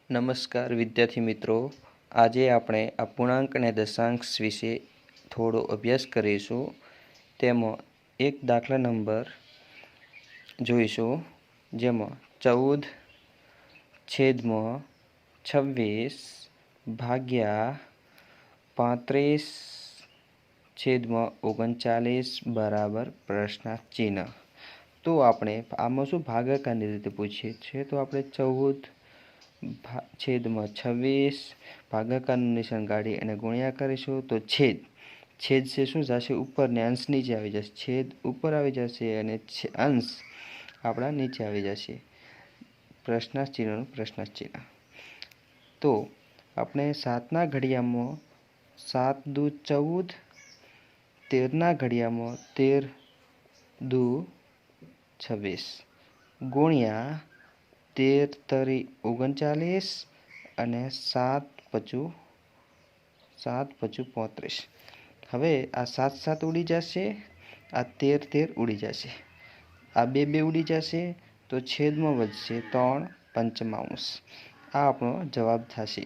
નમસ્કાર વિદ્યાર્થી મિત્રો, આજે આપણે અપૂર્ણાંક અને દશાંશ વિશે થોડો અભ્યાસ કરીશું. તેમાં એક દાખલા નંબર જોઈશું, જેમાં 14/26 ભાગ્યા 35/39 બરાબર પ્રશ્નાર્થ ચિહ્ન. તો આપણે આમાં શું ભાગાકારની રીતે પૂછીએ છીએ, તો આપણે 14/26 ભાગાકારનું નિશાન કાઢી અને ગુણ્યા કરીશું. તો છેદ છે શું જશે ઉપર ને અંશ નીચે આવી જશે. છેદ ઉપર આવી જશે અને અંશ આપણા નીચે આવી જશે. પ્રશ્નાર્થ ચિહ્નનું પ્રશ્નાર્થ ચિહ્ન. તો આપણે 7ના ઘડિયામાં 7 દુ 14, 13ના ઘડિયામાં 13 દુ 26 ગુણ્યા 13 તરી 39 અને 7 પચું 35. હવે આ 7 ઉડી જશે, આ 13 ઉડી જશે, આ બે ઉડી જશે, તો છેદમાં વધશે 3/5. આ આપણો જવાબ થશે.